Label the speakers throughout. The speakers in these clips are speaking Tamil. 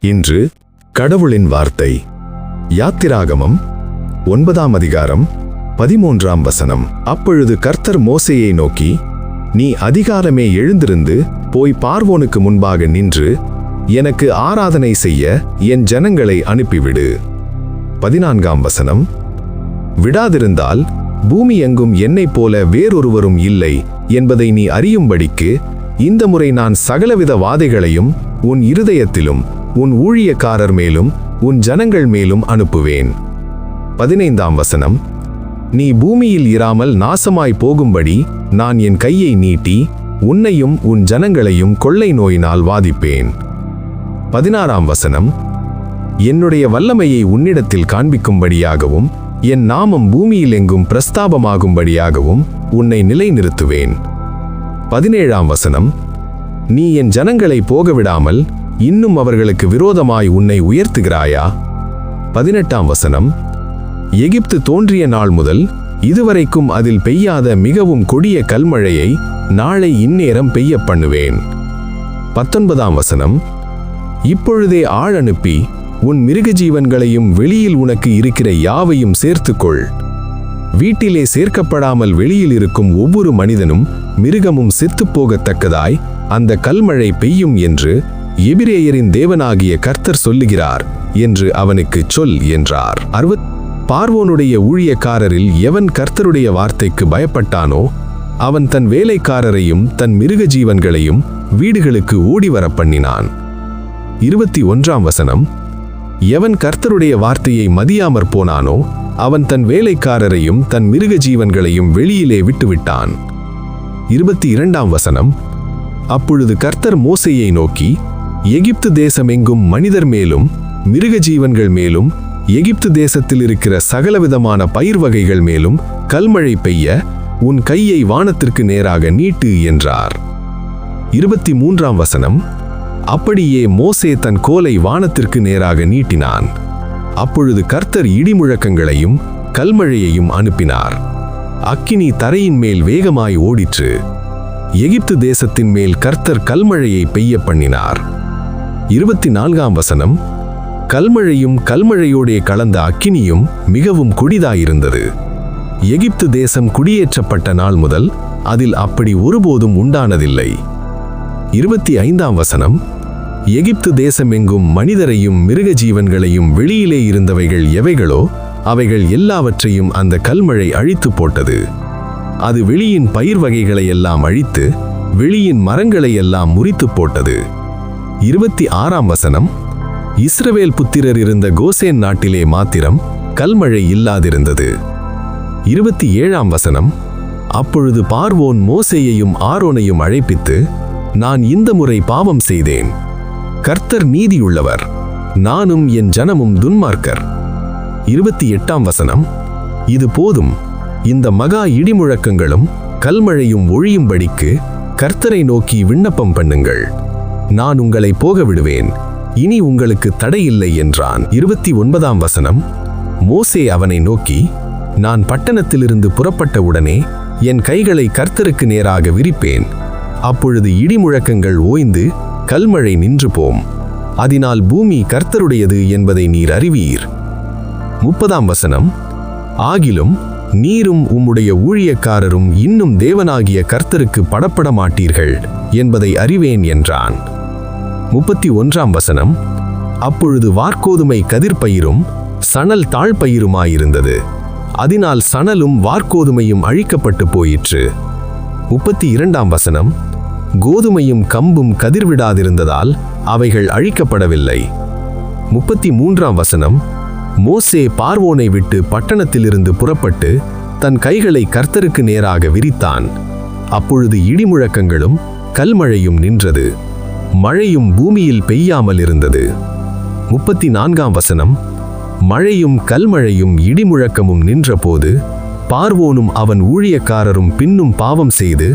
Speaker 1: இன்று கடவுளின் வார்த்தை. யாத்திராகமம் 9ஆம் அதிகாரம் 13ஆம் வசனம். அப்பொழுது கர்த்தர் மோசேயை நோக்கி, நீ அதிகாலமே எழுந்திருந்து போய் பார்வோனுக்கு முன்பாக நின்று எனக்கு ஆராதனை செய்ய என் ஜனங்களை அனுப்பிவிடு. 14ஆம் வசனம். விடாதிருந்தால் பூமி எங்கும் என்னைப் போல வேறொருவரும் இல்லை என்பதை நீ அறியும்படிக்கு இந்த முறை நான் சகலவித வாதைகளையும் உன் இருதயத்திலும் உன் ஊழியக்காரர் மேலும் உன் ஜனங்கள் மேலும் அனுப்புவேன். 15ஆம் வசனம். நீ பூமியில் இராமல் நாசமாய் போகும்படி நான் என் கையை நீட்டி உன்னையும் உன் ஜனங்களையும் கொள்ளை நோயினால் வாதிப்பேன். 16ஆம் வசனம். என்னுடைய வல்லமையை உன்னிடத்தில் காண்பிக்கும்படியாகவும் என் நாமம் பூமியில் எங்கும் பிரஸ்தாபமாகும்படியாகவும் உன்னை நிலைநிறுத்துவேன். 17ஆம் வசனம். நீ என் ஜனங்களை போகவிடாமல் இன்னும் அவர்களுக்கு விரோதமாய் உன்னை உயர்த்துகிறாயா? 18ஆம் வசனம். எகிப்து தோன்றிய நாள் முதல் இதுவரைக்கும் அதில் பெய்யாத மிகவும் கொடிய கல்மழையை நாளை இந்நேரம் பெய்ய பண்ணுவேன். 19ஆம் வசனம். இப்பொழுதே ஆள் அனுப்பி உன் மிருகஜீவன்களையும் வெளியில் உனக்கு இருக்கிற யாவையும் சேர்த்துக்கொள். வீட்டிலே சேர்க்கப்படாமல் வெளியில் இருக்கும் ஒவ்வொரு மனிதனும் மிருகமும் செத்துப்போகத்தக்கதாய் அந்த கல்மழை பெய்யும் என்று எபிரேயரின் தேவனாகிய கர்த்தர் சொல்லுகிறார் என்று அவனுக்கு சொல் என்றார். பார்வோனுடைய ஊழியக்காரரில் எவன் கர்த்தருடைய வார்த்தைக்கு பயப்பட்டானோ அவன் தன் வேலைக்காரரையும் தன் மிருக ஜீவன்களையும் வீடுகளுக்கு ஓடிவர பண்ணினான். 21ஆம் வசனம். எவன் கர்த்தருடைய வார்த்தையை மதியாமற் போனானோ அவன் தன் வேலைக்காரரையும் தன் மிருக ஜீவன்களையும் வெளியிலே விட்டுவிட்டான். 22ஆம் வசனம். அப்பொழுது கர்த்தர் மோசேயை நோக்கி, எகிப்து தேசமெங்கும் மனிதர் மேலும் மிருக ஜீவன்கள் மேலும் எகிப்து தேசத்தில் இருக்கிற சகலவிதமான பயிர் வகைகள் மேலும் கல்மழை பெய்ய உன் கையை வானத்திற்கு நேராக நீட்டு என்றார். 23ஆம் வசனம். அப்படியே மோசே தன் கோலை வானத்திற்கு நேராக நீட்டினான். அப்பொழுது கர்த்தர் இடிமுழக்கங்களையும் கல்மழையையும் அனுப்பினார். அக்கினி தரையின் மேல் வேகமாய் ஓடிற்று. எகிப்து தேசத்தின் மேல் கர்த்தர் கல்மழையை பெய்ய பண்ணினார். 24ஆம் வசனம். கல்மழையும் கல்மழையோடே கலந்த அக்கினியும் மிகவும் கொடிதாயிருந்தது. எகிப்து தேசம் குடியேற்றப்பட்ட நாள் முதல் அதில் அப்படி ஒருபோதும் உண்டானதில்லை. 25ஆம் வசனம். எகிப்து தேசமெங்கும் மனிதரையும் மிருக ஜீவன்களையும் வெளியிலே இருந்தவைகள் எவைகளோ அவைகள் எல்லாவற்றையும் அந்த கல்மழை அழித்து போட்டது. அது வெளியின் பயிர் வகைகளை எல்லாம் அழித்து வெளியின் மரங்களை எல்லாம் முறித்து போட்டது. 26ஆம் வசனம். இஸ்ரவேல் புத்திரர் இருந்த கோசேன் நாட்டிலே மாத்திரம் கல்மழை இல்லாதிருந்தது. 27ஆம் வசனம். அப்பொழுது பார்வோன் மோசேயையும் ஆரோனையும் அழைப்பித்து, நான் இந்த முறை பாவம் செய்தேன். கர்த்தர் நீதியுள்ளவர், நானும் என் ஜனமும் துன்மார்க்கர். 28ஆம் வசனம். இது போதும், இந்த மகா இடிமுழக்கங்களும் கல்மழையும் ஒழியும்படிக்கு கர்த்தரை நோக்கி விண்ணப்பம் பண்ணுங்கள். நான் உங்களை போக விடுவேன், இனி உங்களுக்கு தடையில்லை என்றான். 29ஆம் வசனம். மோசே அவனை நோக்கி, நான் பட்டணத்திலிருந்து புறப்பட்ட உடனே என் கைகளை கர்த்தருக்கு நேராக விரிப்பேன். அப்பொழுது இடிமுழக்கங்கள் ஓய்ந்து கல்மழை நின்று போம். அதனால் பூமி கர்த்தருடையது என்பதை நீர் அறிவீர். 30ஆம் வசனம். ஆகிலும் நீரும் உம்முடைய ஊழியக்காரரும் இன்னும் தேவனாகிய கர்த்தருக்கு படப்பட மாட்டீர்கள் என்பதை அறிவேன் என்றான். 31ஆம் வசனம். அப்பொழுது வார்கோதுமை கதிர்பயிரும் சணல் தாழ்பயிருமாயிருந்தது. அதனால் சணலும் வார்கோதுமையும் அழிக்கப்பட்டு போயிற்று. 32ஆம் வசனம். கோதுமையும் கம்பும் கதிர்விடாதிருந்ததால் அவைகள் அழிக்கப்படவில்லை. 33ஆம் வசனம். மோசே பார்வோனை விட்டு பட்டணத்திலிருந்து புறப்பட்டு தன் கைகளை கர்த்தருக்கு நேராக விரித்தான். அப்பொழுது இடிமுழக்கங்களும் கல்மழையும் நின்றது, மழையும் பூமியில் பெய்யாமல் இருந்தது. 34ஆம் வசனம். மழையும் கல்மழையும் இடிமுழக்கமும் நின்றபோது பார்வோனும் அவன் ஊழியக்காரரும் பின்னும் பாவம் செய்து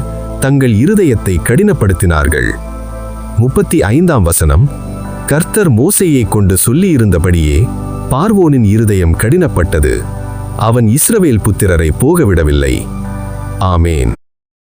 Speaker 1: தங்கள் இருதயத்தை கடினப்படுத்தினார்கள். 35ஆம் வசனம். கர்த்தர் மோசேயை கொண்டு சொல்லியிருந்தபடியே பார்வோனின் இருதயம் கடினப்பட்டது. அவன் இஸ்ரவேல் புத்திரரை போகவிடவில்லை. ஆமேன்.